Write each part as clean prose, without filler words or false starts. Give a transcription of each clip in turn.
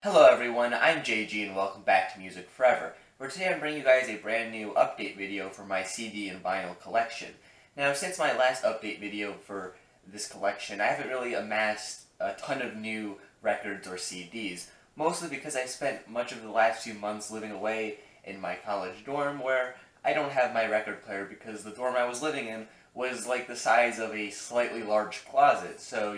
Hello everyone, I'm JG and welcome back to Music Forever, where today I'm bringing you guys a brand new update video for my CD and vinyl collection. Now, since my last update video for this collection, I haven't really amassed a ton of new records or CDs, mostly because I spent much of the last few months living away in my college dorm where I don't have my record player because the dorm I was living in was like the size of a slightly large closet, so,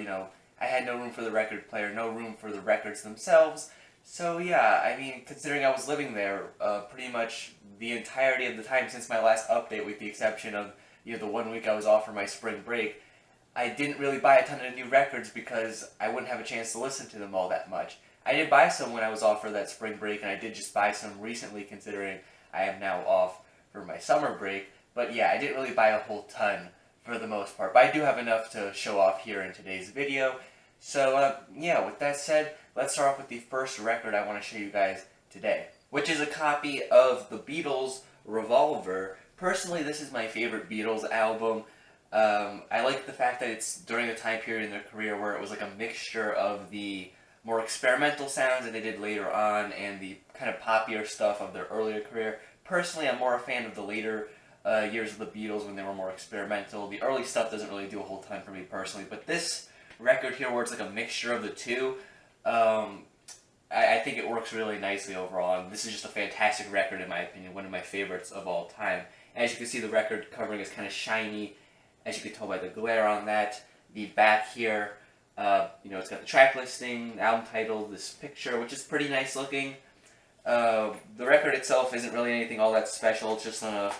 I had no room for the record player, no room for the records themselves. So yeah, I mean, considering I was living there pretty much the entirety of the time since my last update, with the exception of the 1 week I was off for my spring break, I didn't really buy a ton of new records because I wouldn't have a chance to listen to them all that much. I did buy some when I was off for that spring break, and I did just buy some recently considering I am now off for my summer break. But yeah, I didn't really buy a whole ton for the most part, but I do have enough to show off here in today's video. So yeah, with that said, let's start off with the first record I want to show you guys today, which is a copy of the Beatles Revolver. Personally, this is my favorite Beatles album. I like the fact that it's during a time period in their career where it was like a mixture of the more experimental sounds that they did later on and the kind of poppier stuff of their earlier career. Personally, I'm more a fan of the later years of the Beatles when they were more experimental. The early stuff doesn't really do a whole ton for me personally, but this record here where it's like a mixture of the two, I think it works really nicely overall, and this is just a fantastic record in my opinion, one of my favorites of all time. As you can see, the record covering is kind of shiny, as you can tell by the glare on that. The back here, it's got the track listing, album title, this picture, which is pretty nice looking. The record itself isn't really anything all that special, it's just on a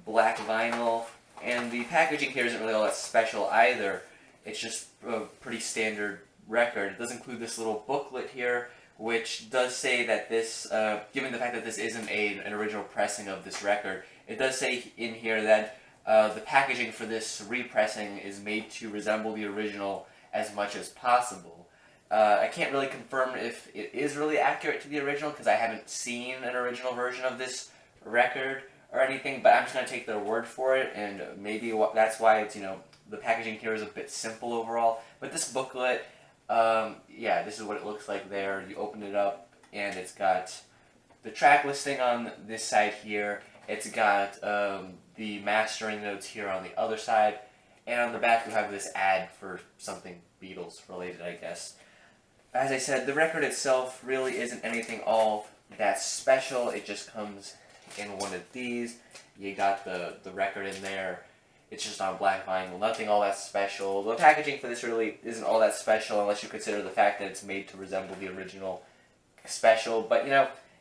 black vinyl, and the packaging here isn't really all that special either. It's just a pretty standard record. It does include this little booklet here, which does say that this, given the fact that this isn't an original pressing of this record, it does say in here that the packaging for this repressing is made to resemble the original as much as possible. I can't really confirm if it is really accurate to the original because I haven't seen an original version of this record or anything, but I'm just going to take their word for it, and maybe that's why it's, the packaging here is a bit simple overall. But this booklet, yeah, this is what it looks like there. You open it up, and it's got the track listing on this side here. It's got the mastering notes here on the other side, and on the back you have this ad for something Beatles related, I guess. As I said, the record itself really isn't anything all that special. It just comes in one of these. You got the record in there. It's just on black vinyl, nothing all that special. The packaging for this really isn't all that special unless you consider the fact that it's made to resemble the original special. But,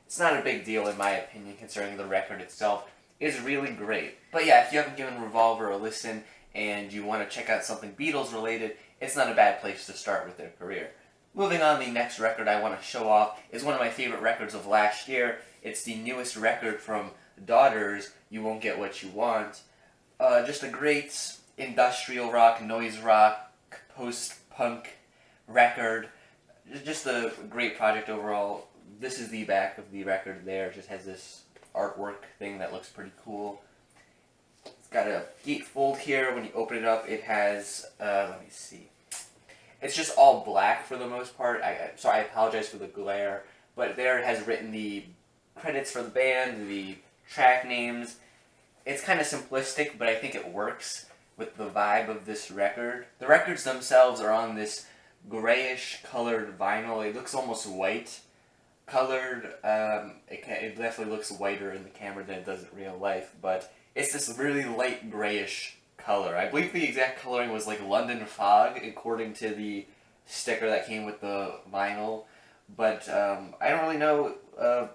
it's not a big deal in my opinion, considering the record itself is really great. But yeah, if you haven't given Revolver a listen and you want to check out something Beatles related, it's not a bad place to start with their career. Moving on, the next record I want to show off is one of my favorite records of last year. It's the newest record from Daughters, You Won't Get What You Want. Just a great industrial rock, noise rock, post-punk record. Just a great project overall. This is the back of the record there. It just has this artwork thing that looks pretty cool. It's got a gatefold here. When you open it up, it has, let me see. It's just all black for the most part. So I apologize for the glare. But there it has written the credits for the band, the track names. It's kind of simplistic, but I think it works with the vibe of this record. The records themselves are on this grayish colored vinyl. It looks almost white colored. It definitely looks whiter in the camera than it does in real life, but it's this really light grayish color. I believe the exact coloring was like London fog, according to the sticker that came with the vinyl. But I don't really know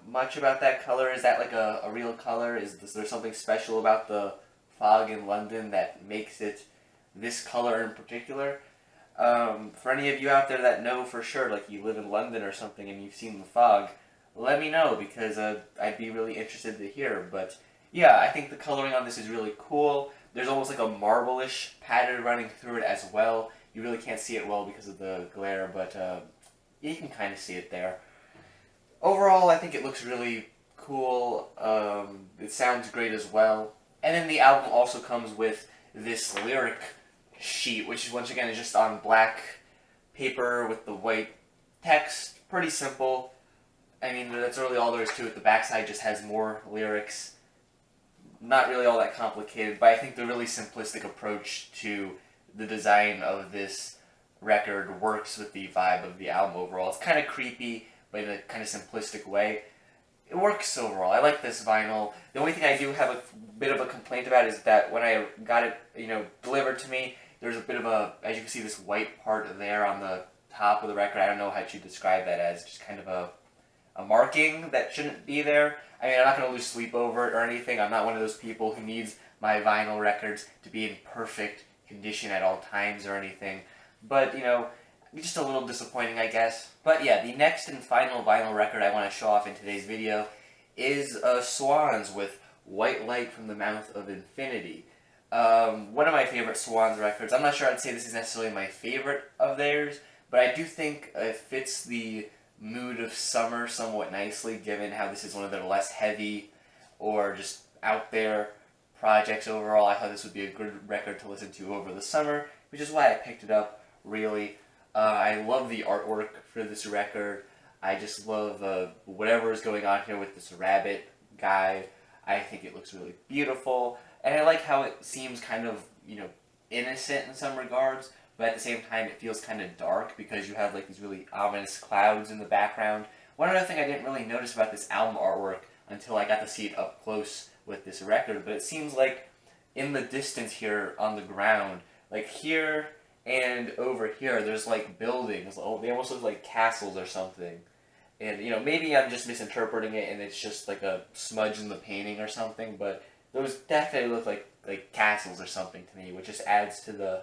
much about that color. Is that like a real color? Is there something special about the fog in London that makes it this color in particular? For any of you out there that know for sure, like you live in London or something and you've seen the fog, let me know because I'd be really interested to hear. But yeah, I think the coloring on this is really cool. There's almost like a marble-ish pattern running through it as well. You really can't see it well because of the glare, but you can kind of see it there. Overall, I think it looks really cool. It sounds great as well. And then the album also comes with this lyric sheet, which is once again is just on black paper with the white text. Pretty simple. I mean, that's really all there is to it. The backside just has more lyrics. Not really all that complicated, but I think the really simplistic approach to the design of this record works with the vibe of the album overall. It's kind of creepy, but in a kind of simplistic way. It works overall. I like this vinyl. The only thing I do have a bit of a complaint about is that when I got it, delivered to me, there's a bit of a, as you can see, this white part there on the top of the record. I don't know how to describe that as, just kind of a marking that shouldn't be there. I mean, I'm not going to lose sleep over it or anything. I'm not one of those people who needs my vinyl records to be in perfect condition at all times or anything. But, just a little disappointing, I guess. But yeah, the next and final vinyl record I want to show off in today's video is Swans with White Light from the Mouth of Infinity. One of my favorite Swans records. I'm not sure I'd say this is necessarily my favorite of theirs, but I do think it fits the mood of summer somewhat nicely, given how this is one of their less heavy or just out there projects overall. I thought this would be a good record to listen to over the summer, which is why I picked it up, really. I love the artwork for this record. I just love whatever is going on here with this rabbit guy. I think it looks really beautiful, and I like how it seems kind of, innocent in some regards, but at the same time it feels kind of dark because you have like these really ominous clouds in the background. One other thing I didn't really notice about this album artwork until I got to see it up close with this record, but it seems like in the distance here on the ground, like here and over here, there's like buildings. Oh, they almost look like castles or something. And, maybe I'm just misinterpreting it and it's just like a smudge in the painting or something, but those definitely look like castles or something to me, which just adds to the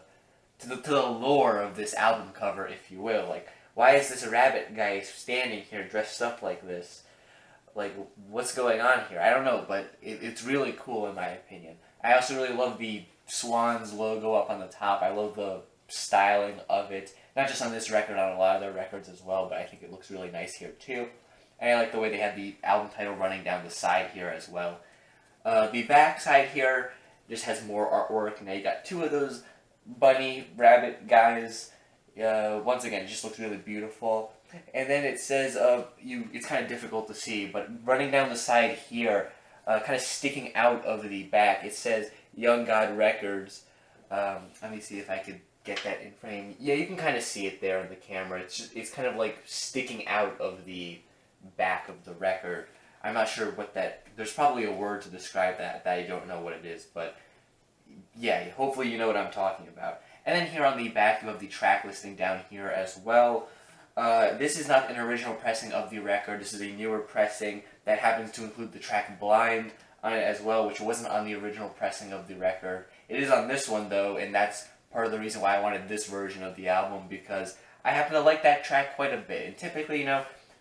lore of this album cover, if you will. Like, why is this rabbit guy standing here dressed up like this? Like, what's going on here? I don't know, but it's really cool in my opinion. I also really love the Swans logo up on the top. I love the styling of it. Not just on this record, on a lot of their records as well, but I think it looks really nice here too. And I like the way they had the album title running down the side here as well. The back side here just has more artwork. Now you got two of those bunny rabbit guys. Once again, it just looks really beautiful. And then it says, it's kind of difficult to see, but running down the side here, kind of sticking out of the back, it says Young God Records. Let me see if I could get that in frame. Yeah, you can kind of see it there in the camera. It's kind of like sticking out of the back of the record. I'm not sure what that, there's probably a word to describe that I don't know what it is, but yeah, hopefully you know what I'm talking about. And then here on the back you have the track listing down here as well. This is not an original pressing of the record. This is a newer pressing that happens to include the track Blind on it as well, which wasn't on the original pressing of the record. It is on this one though, and that's part of the reason why I wanted this version of the album, because I happen to like that track quite a bit. And typically,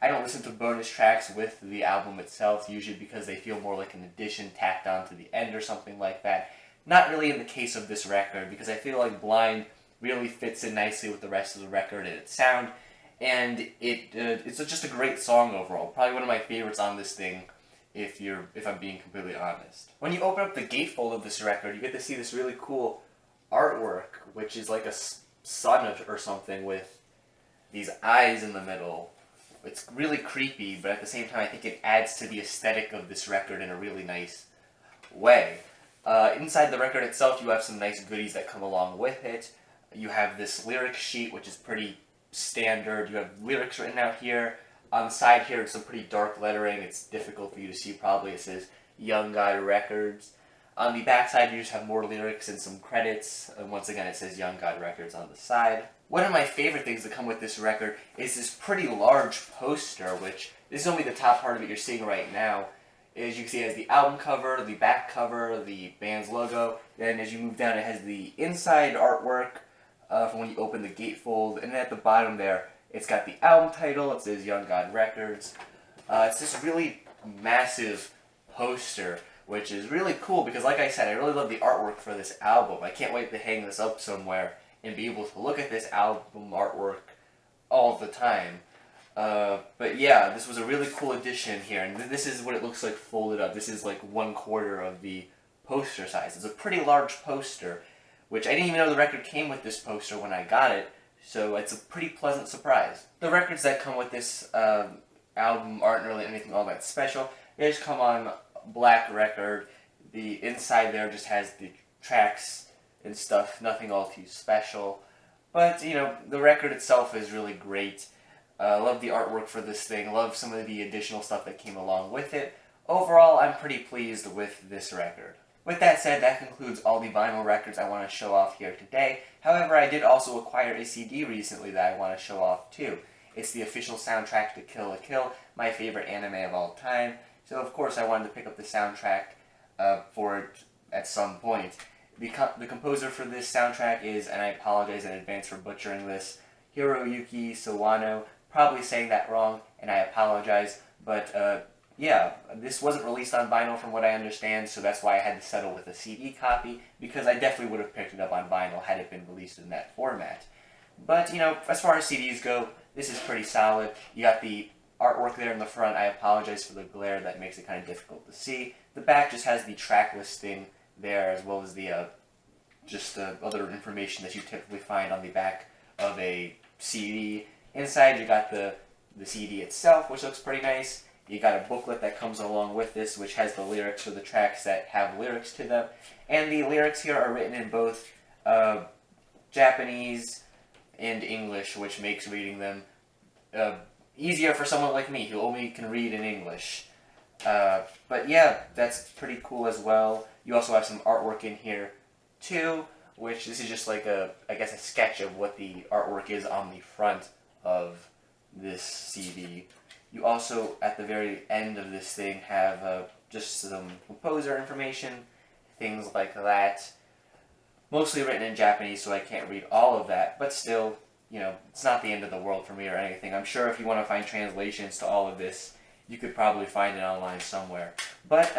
I don't listen to bonus tracks with the album itself, usually because they feel more like an addition tacked on to the end or something like that. Not really in the case of this record, because I feel like Blind really fits in nicely with the rest of the record and its sound, and it's just a great song overall. Probably one of my favorites on this thing, if I'm being completely honest. When you open up the gatefold of this record, you get to see this really cool artwork, which is like a sun or something with these eyes in the middle. It's really creepy, but at the same time I think it adds to the aesthetic of this record in a really nice way. Inside the record itself you have some nice goodies that come along with it. You have this lyric sheet, which is pretty standard. You have lyrics written out here. On the side here it's some pretty dark lettering. It's difficult for you to see probably. It says Young God Records. On the back side you just have more lyrics and some credits. And once again it says Young God Records on the side. One of my favorite things that come with this record is this pretty large poster, which this is only the top part of it you're seeing right now. As you can see, it has the album cover, the back cover, the band's logo. Then as you move down, it has the inside artwork from when you open the gatefold. And then at the bottom there, it's got the album title. It says Young God Records. It's this really massive poster, which is really cool because, like I said, I really love the artwork for this album. I can't wait to hang this up somewhere and be able to look at this album artwork all the time. But yeah, this was a really cool addition here, and this is what it looks like folded up. This is like 1/4 of the poster size. It's a pretty large poster, which I didn't even know the record came with this poster when I got it, so it's a pretty pleasant surprise. The records that come with this album aren't really anything all that special. They just come on black record. The inside there just has the tracks and stuff, nothing all too special. But, you know, the record itself is really great. Love the artwork for this thing, love some of the additional stuff that came along with it. Overall, I'm pretty pleased with this record. With that said, that concludes all the vinyl records I want to show off here today. However, I did also acquire a CD recently that I want to show off too. It's the official soundtrack to Kill la Kill, my favorite anime of all time. So of course I wanted to pick up the soundtrack for it at some point. The composer for this soundtrack is, and I apologize in advance for butchering this, Hiroyuki Sawano. Probably saying that wrong, and I apologize, but yeah, this wasn't released on vinyl from what I understand, so that's why I had to settle with a CD copy, because I definitely would have picked it up on vinyl had it been released in that format. But, you know, as far as CDs go, this is pretty solid. You got the artwork there in the front. I apologize for the glare, that makes it kind of difficult to see. The back just has the track listing there, as well as the other information that you typically find on the back of a CD. Inside you got the CD itself, which looks pretty nice. You got a booklet that comes along with this, which has the lyrics for the tracks that have lyrics to them. And the lyrics here are written in both Japanese and English, which makes reading them easier for someone like me, who only can read in English. But yeah, that's pretty cool as well. You also have some artwork in here, too, which this is just like I guess a sketch of what the artwork is on the front of this CD. You also, at the very end of this thing, have just some composer information, things like that. Mostly written in Japanese, so I can't read all of that, but still, you know, it's not the end of the world for me or anything. I'm sure if you want to find translations to all of this, you could probably find it online somewhere. But,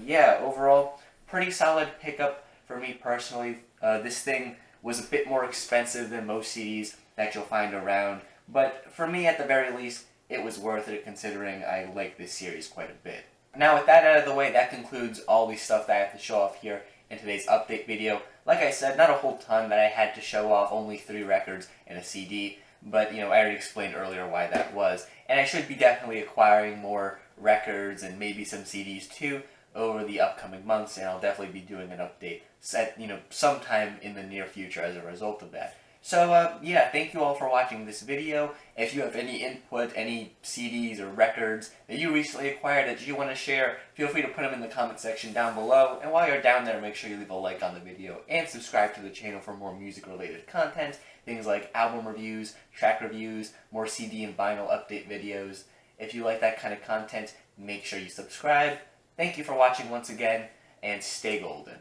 yeah, overall, pretty solid pickup for me personally. This thing was a bit more expensive than most CDs that you'll find around, but for me, at the very least, it was worth it, considering I like this series quite a bit. Now, with that out of the way, that concludes all the stuff that I have to show off here in today's update video. Like I said, not a whole ton that I had to show off, only 3 records and a CD, but, you know, I already explained earlier why that was. And I should be definitely acquiring more records and maybe some CDs too over the upcoming months, and I'll definitely be doing an update set, you know, sometime in the near future as a result of that. So, yeah, thank you all for watching this video. If you have any input, any CDs or records that you recently acquired that you want to share, feel free to put them in the comment section down below. And while you're down there, make sure you leave a like on the video and subscribe to the channel for more music-related content. Things like album reviews, track reviews, more CD and vinyl update videos. If you like that kind of content, make sure you subscribe. Thank you for watching once again, and stay golden.